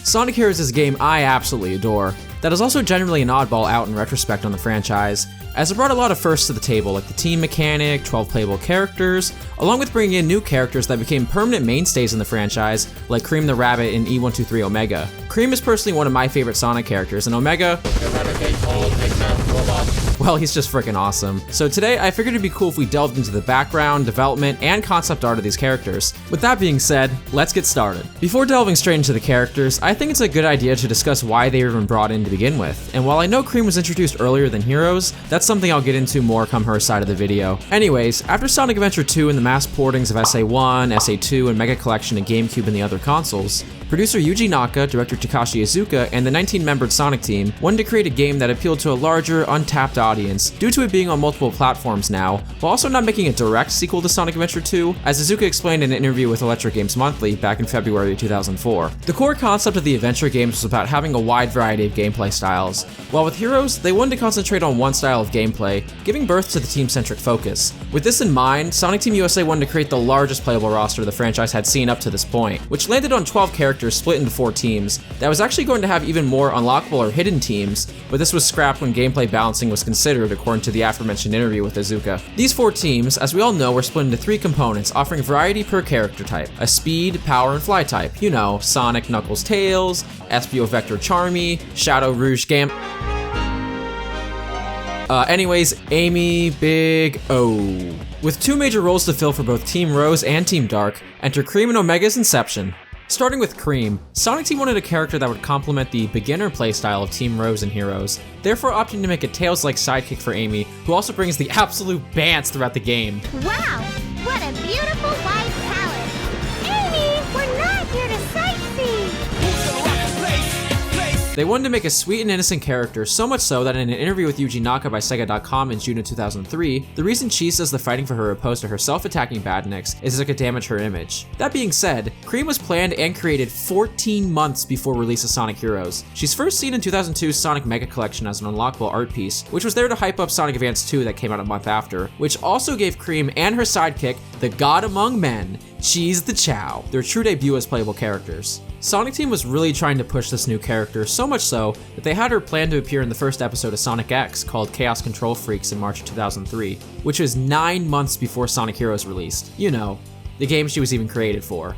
Sonic Heroes is a game I absolutely adore, that is also generally an oddball out in retrospect on the franchise, as it brought a lot of firsts to the table, like the team mechanic, 12 playable characters, along with bringing in new characters that became permanent mainstays in the franchise, like Cream the Rabbit in E-123 Omega. Cream is personally one of my favorite Sonic characters, and Omega, well, he's just freaking awesome. So today, I figured it'd be cool if we delved into the background, development, and concept art of these characters. With that being said, let's get started. Before delving straight into the characters, I think it's a good idea to discuss why they were even brought in to begin with. And while I know Cream was introduced earlier than Heroes, that's something I'll get into more come her side of the video. Anyways, after Sonic Adventure 2 and the mass portings of SA1, SA2, and Mega Collection to GameCube and the other consoles, producer Yuji Naka, director Takashi Iizuka, and the 19-membered Sonic team wanted to create a game that appealed to a larger, untapped audience due to it being on multiple platforms now, while also not making a direct sequel to Sonic Adventure 2, as Iizuka explained in an interview with Electric Games Monthly back in February 2004. The core concept of the adventure games was about having a wide variety of gameplay styles, while with Heroes, they wanted to concentrate on one style of gameplay, giving birth to the team-centric focus. With this in mind, Sonic Team USA wanted to create the largest playable roster the franchise had seen up to this point, which landed on 12 characters split into 4 teams that was actually going to have even more unlockable or hidden teams, but this was scrapped when gameplay balancing was considered according to the aforementioned interview with Iizuka. These 4 teams, as we all know, were split into 3 components offering variety per character type, a speed, power, and fly type. You know, Sonic, Knuckles, Tails, Espio, Vector, Charmy, Shadow, Rouge, anyways, Amy, Big O. With 2 major roles to fill for both Team Rose and Team Dark, enter Cream and Omega's inception. Starting with Cream, Sonic Team wanted a character that would complement the beginner playstyle of Team Rose and Heroes, therefore opting to make a Tails-like sidekick for Amy, who also brings the absolute bants throughout the game. Wow, what a beautiful white palace! Amy, we're not here to sightsee! They wanted to make a sweet and innocent character, so much so that in an interview with Yuji Naka by Sega.com in June of 2003, the reason she says the fighting for her opposed to her self-attacking badniks is it could damage her image. That being said, Cream was planned and created 14 months before release of Sonic Heroes. She's first seen in 2002's Sonic Mega Collection as an unlockable art piece, which was there to hype up Sonic Advance 2 that came out a month after, which also gave Cream and her sidekick, the God Among Men, Cheese the Chow, their true debut as playable characters. Sonic Team was really trying to push this new character, so much so that they had her planned to appear in the first episode of Sonic X called Chaos Control Freaks in March of 2003, which was 9 months before Sonic Heroes released. You know, the game she was even created for.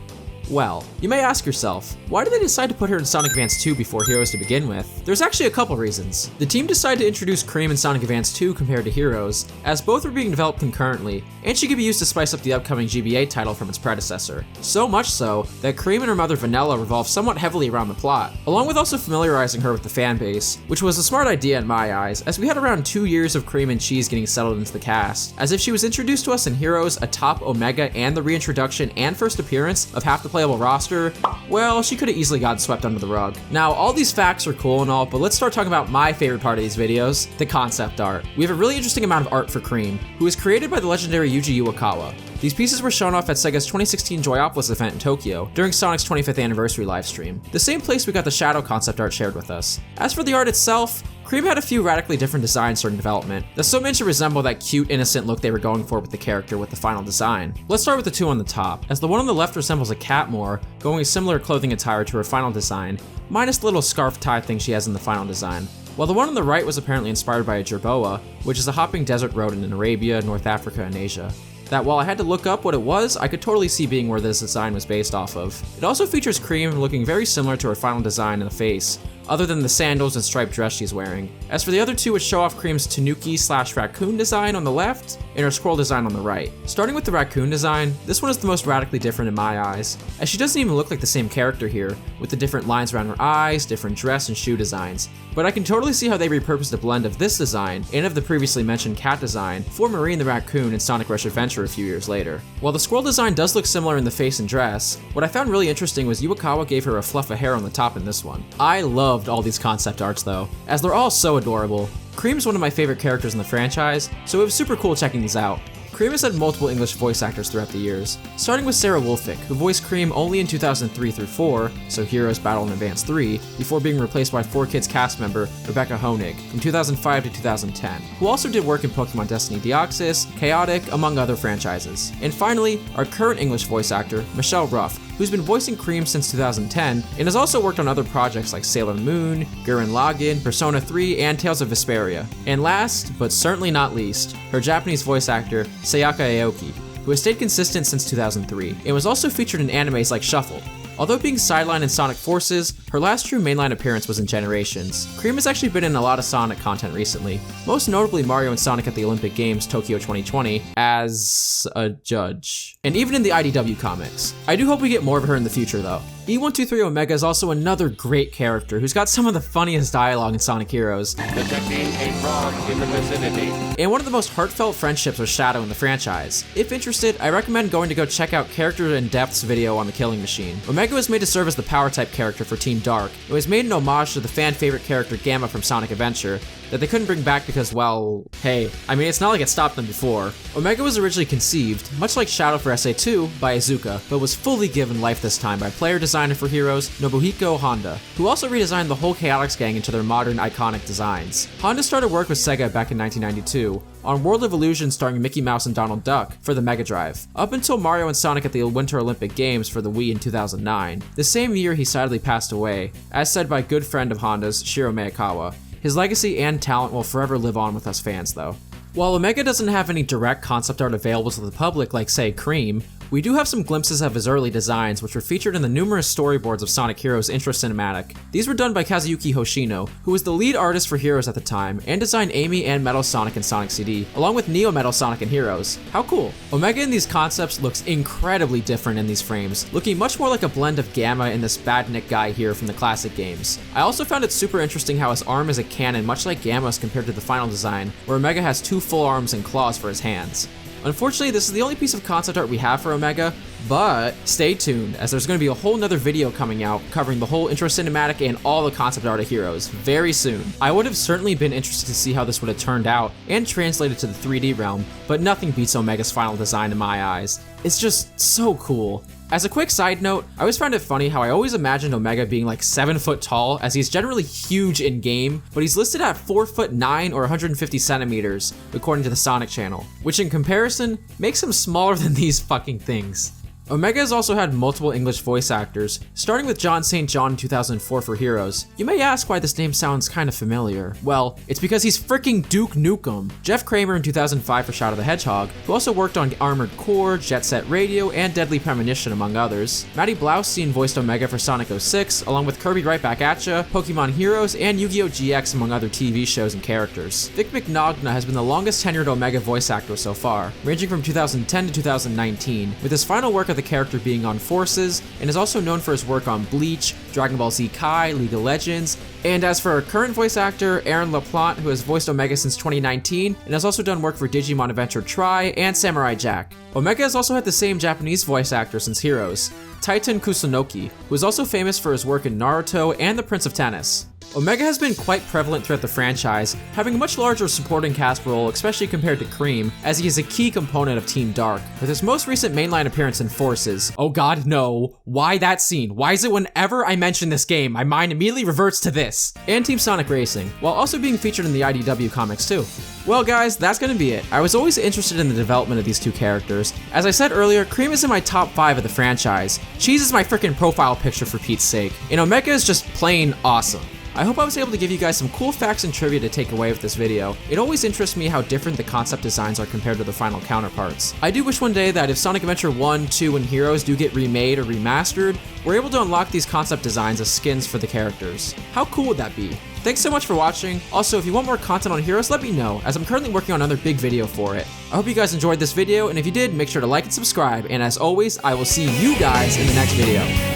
Well, you may ask yourself, why did they decide to put her in Sonic Advance 2 before Heroes to begin with? There's actually a couple reasons. The team decided to introduce Cream in Sonic Advance 2 compared to Heroes, as both were being developed concurrently, and she could be used to spice up the upcoming GBA title from its predecessor. So much so, that Cream and her mother Vanilla revolved somewhat heavily around the plot, along with also familiarizing her with the fan base, which was a smart idea in my eyes, as we had around 2 years of Cream and Cheese getting settled into the cast, as if she was introduced to us in Heroes atop Omega and the reintroduction and first appearance of half the playable roster, well, she could have easily gotten swept under the rug. Now, all these facts are cool and all, but let's start talking about my favorite part of these videos, the concept art. We have a really interesting amount of art for Cream, who was created by the legendary Yuji Iwakawa. These pieces were shown off at Sega's 2016 Joyopolis event in Tokyo during Sonic's 25th anniversary livestream, the same place we got the Shadow concept art shared with us. As for the art itself, Cream had a few radically different designs during development that so meant to resemble that cute, innocent look they were going for with the character with the final design. Let's start with the 2 on the top, as the one on the left resembles a cat more, going a similar clothing attire to her final design, minus the little scarf tie thing she has in the final design. While the one on the right was apparently inspired by a jerboa, which is a hopping desert rodent in Arabia, North Africa, and Asia. That while I had to look up what it was, I could totally see being where this design was based off of. It also features Cream looking very similar to her final design in the face, other than the sandals and striped dress she's wearing. As for the other 2, which show off Cream's tanuki/raccoon design on the left, and her squirrel design on the right. Starting with the raccoon design, this one is the most radically different in my eyes, as she doesn't even look like the same character here, with the different lines around her eyes, different dress and shoe designs. But I can totally see how they repurposed a blend of this design and of the previously mentioned cat design for Marine the Raccoon in Sonic Rush Adventure a few years later. While the squirrel design does look similar in the face and dress, what I found really interesting was Iwakawa gave her a fluff of hair on the top in this one. I loved all these concept arts though, as they're all so adorable. Cream's one of my favorite characters in the franchise, so it was super cool checking these out. Cream has had multiple English voice actors throughout the years, starting with Sarah Wolfick, who voiced Cream only in 2003 through 4, so Heroes Battle in Advance 3, before being replaced by 4Kids cast member Rebecca Hoenig from 2005 to 2010, who also did work in Pokemon Destiny Deoxys, Chaotic, among other franchises. And finally, our current English voice actor, Michelle Ruff, who's been voicing Cream since 2010 and has also worked on other projects like Sailor Moon, Gurren Lagann, Persona 3, and Tales of Vesperia. And last, but certainly not least, her Japanese voice actor, Sayaka Aoki, who has stayed consistent since 2003 and was also featured in animes like Shuffle. Although being sidelined in Sonic Forces, her last true mainline appearance was in Generations. Cream has actually been in a lot of Sonic content recently, most notably Mario and Sonic at the Olympic Games Tokyo 2020 as a judge, and even in the IDW comics. I do hope we get more of her in the future though. E-123 Omega is also another great character who's got some of the funniest dialogue in Sonic Heroes. Detecting a frog in the vicinity. And one of the most heartfelt friendships with Shadow in the franchise. If interested, I recommend going to go check out Character in Depth's video on the Killing Machine. Omega was made to serve as the power type character for Team Dark. It was made in homage to the fan favorite character Gamma from Sonic Adventure, that they couldn't bring back because, well, hey, I mean, it's not like it stopped them before. Omega was originally conceived, much like Shadow for SA2, by Iizuka, but was fully given life this time by player designer for Heroes, Nobuhiko Honda, who also redesigned the whole Chaotix gang into their modern, iconic designs. Honda started work with Sega back in 1992, on World of Illusion starring Mickey Mouse and Donald Duck for the Mega Drive, up until Mario and Sonic at the Winter Olympic Games for the Wii in 2009. The same year he sadly passed away, as said by good friend of Honda's, Shiro Miyakawa. His legacy and talent will forever live on with us fans though. While Omega doesn't have any direct concept art available to the public like say Cream, we do have some glimpses of his early designs which were featured in the numerous storyboards of Sonic Heroes Intro Cinematic. These were done by Kazuyuki Hoshino, who was the lead artist for Heroes at the time and designed Amy and Metal Sonic and Sonic CD, along with Neo Metal Sonic and Heroes. How cool! Omega in these concepts looks incredibly different in these frames, looking much more like a blend of Gamma and this Badnik guy here from the classic games. I also found it super interesting how his arm is a cannon much like Gamma's compared to the final design, where Omega has two full arms and claws for his hands. Unfortunately, this is the only piece of concept art we have for Omega, but stay tuned, as there's going to be a whole nother video coming out covering the whole intro cinematic and all the concept art of Heroes very soon. I would have certainly been interested to see how this would have turned out and translated to the 3D realm, but nothing beats Omega's final design in my eyes. It's just so cool. As a quick side note, I always found it funny how I always imagined Omega being like 7 foot tall, as he's generally huge in game, but he's listed at 4'9" or 150 centimeters, according to the Sonic channel, which in comparison makes him smaller than these fucking things. Omega has also had multiple English voice actors, starting with John St. John in 2004 for Heroes. You may ask why this name sounds kind of familiar. Well, it's because he's freaking Duke Nukem. Jeff Kramer in 2005 for Shadow the Hedgehog, who also worked on Armored Core, Jet Set Radio, and Deadly Premonition among others. Matty Blaustein voiced Omega for Sonic 06, along with Kirby Right Back Atcha, Pokemon Heroes, and Yu-Gi-Oh! GX among other TV shows and characters. Vic Mignogna has been the longest tenured Omega voice actor so far, ranging from 2010 to 2019, with his final work the character being on Forces, and is also known for his work on Bleach, Dragon Ball Z Kai, League of Legends. And as for our current voice actor, Aaron LaPlante, who has voiced Omega since 2019, and has also done work for Digimon Adventure Tri and Samurai Jack. Omega has also had the same Japanese voice actor since Heroes, Titan Kusunoki, who is also famous for his work in Naruto and The Prince of Tennis. Omega has been quite prevalent throughout the franchise, having a much larger supporting cast role, especially compared to Cream, as he is a key component of Team Dark, with his most recent mainline appearance in Forces. Oh god, no. Why that scene? Why is it whenever I mention this game, my mind immediately reverts to this? And Team Sonic Racing, while also being featured in the IDW comics too. Well guys, that's gonna be it. I was always interested in the development of these two characters. As I said earlier, Cream is in my top 5 of the franchise. Cheese is my freaking profile picture for Pete's sake, and Omega is just plain awesome. I hope I was able to give you guys some cool facts and trivia to take away with this video. It always interests me how different the concept designs are compared to the final counterparts. I do wish one day that if Sonic Adventure 1, 2, and Heroes do get remade or remastered, we're able to unlock these concept designs as skins for the characters. How cool would that be? Thanks so much for watching. Also, if you want more content on Heroes, let me know, as I'm currently working on another big video for it. I hope you guys enjoyed this video, and if you did, make sure to like and subscribe, and as always, I will see you guys in the next video.